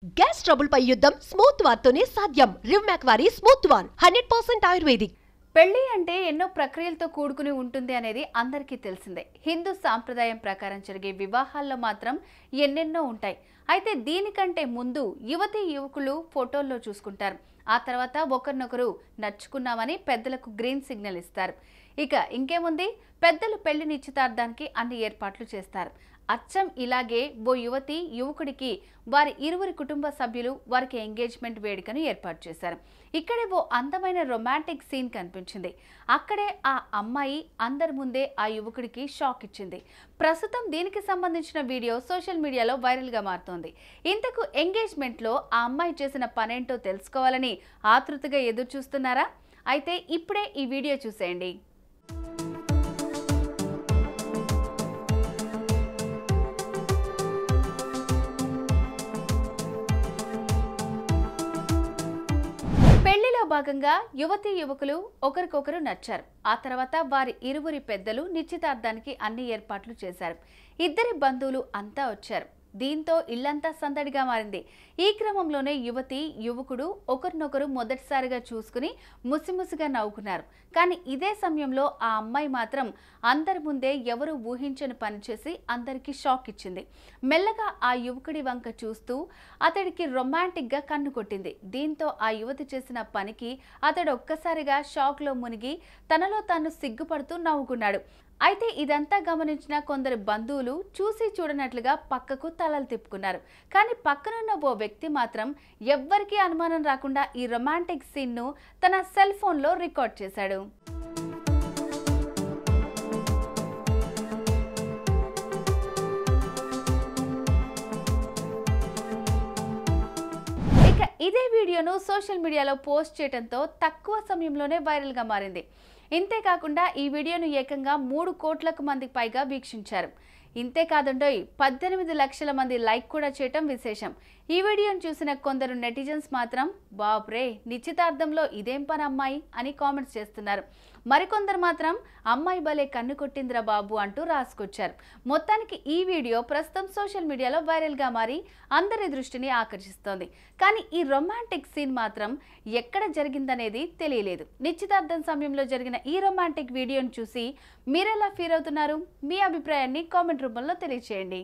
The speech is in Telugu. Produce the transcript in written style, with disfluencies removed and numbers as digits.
గ్యాస్ ట్రబుల్ పై యుద్ధం స్మూత్ వార్ తోనే సాధ్యం. రివ్మాక్ వారి స్మూత్ వార్ 100% ఆయుర్వేదిక్. పెళ్లి అంటే ఎన్నో ప్రక్రియలతో కూడుకుని ఉంటుంది అనేది అందరికీ తెలిసిందే. హిందూ సాంప్రదాయం ప్రకారం జరిగే వివాహాల్లో మాత్రం ఎన్నెన్నో ఉంటాయి. అయితే దీనికంటే ముందు యువతీ యువకులు ఫోటోల్లో చూసుకుంటారు. ఆ తర్వాత ఒకరినొకరు నచ్చుకున్నామని పెద్దలకు గ్రీన్ సిగ్నల్ ఇస్తారు. ఇక ఇంకేముంది, పెద్దలు పెళ్లి నిశ్చితార్థానికి అన్ని ఏర్పాట్లు చేస్తారు. అచ్చం ఇలాగే ఓ యువతి యువకుడికి వారి ఇరువురి కుటుంబ సభ్యులు వారికి ఎంగేజ్మెంట్ వేడుకను ఏర్పాటు చేశారు. ఇక్కడే ఓ అందమైన రొమాంటిక్ సీన్ కనిపించింది. అక్కడే ఆ అమ్మాయి అందరి ముందే ఆ యువకుడికి షాక్ ఇచ్చింది. ప్రస్తుతం దీనికి సంబంధించిన వీడియో సోషల్ మీడియాలో వైరల్గా మారుతోంది. ఇంతకు ఎంగేజ్మెంట్లో ఆ అమ్మాయి చేసిన పనేంటో తెలుసుకోవాలని ఆతృతగా ఎదురు చూస్తున్నారా? అయితే ఇప్పుడే ఈ వీడియో చూసేయండి. పెళ్లిలో భాగంగా యువతీ యువకులు ఒకరికొకరు నచ్చారు. ఆ తర్వాత వారి ఇరువురి పెద్దలు నిశ్చితార్థానికి అన్ని ఏర్పాట్లు చేశారు. ఇద్దరి బంధువులు అంతా వచ్చారు. దీంతో ఇల్లంతా సందడిగా మారింది. ఈ క్రమంలోనే యువతి యువకుడు ఒకరినొకరు మొదటిసారిగా చూసుకుని ముసిముసిగా నవ్వుకున్నారు. కానీ ఇదే సమయంలో ఆ అమ్మాయి మాత్రం అందరి ముందే ఎవరు ఊహించని పని చేసి అందరికీ షాక్ ఇచ్చింది. మెల్లగా ఆ యువకుడి వంక చూస్తూ అతడికి రొమాంటిక్గా కన్ను కొట్టింది. దీంతో ఆ యువతి చేసిన పనికి అతడు ఒక్కసారిగా షాక్లో మునిగి తనలో తాను సిగ్గుపడుతూ నవ్వుకున్నాడు. అయితే ఇదంతా గమనించిన కొందరు బంధువులు చూసి చూడనట్లుగా పక్కకు తలలు తిప్పుకున్నారు. కానీ పక్కనున్న ఓ వ్యక్తి మాత్రం ఎవ్వరికీ అనుమానం రాకుండా ఈ రొమాంటిక్ సీన్ను తన సెల్ ఫోన్లో రికార్డ్ చేశాడు. ఇక ఇదే వీడియోను సోషల్ మీడియాలో పోస్ట్ చేయడంతో తక్కువ సమయంలోనే వైరల్గా మారింది. ఇంతేకాకుండా ఈ వీడియోను ఏకంగా 3 కోట్లకు మందికి పైగా వీక్షించారు. ఇంతేకాదండోయ్ 18 లక్షల మంది లైక్ కూడా చేయటం విశేషం. ఈ వీడియోను చూసిన కొందరు నెటిజన్స్ మాత్రం బాబ్రే, నిశ్చితార్థంలో ఇదేం పని అమ్మాయి అని కామెంట్స్ చేస్తున్నారు. మరికొందరు మాత్రం అమ్మాయి భలే కన్ను కొట్టిందిరా బాబు అంటూ రాసుకొచ్చారు. మొత్తానికి ఈ వీడియో ప్రస్తుతం సోషల్ మీడియాలో వైరల్గా మారి అందరి దృష్టిని ఆకర్షిస్తోంది. కానీ ఈ రొమాంటిక్ సీన్ మాత్రం ఎక్కడ జరిగిందనేది తెలియలేదు. నిశ్చితార్థం సమయంలో జరిగిన ఈ రొమాంటిక్ వీడియోను చూసి మీరెలా ఫీల్ అవుతున్నారు? మీ అభిప్రాయాన్ని కామెంట్ రూపంలో తెలియజేయండి.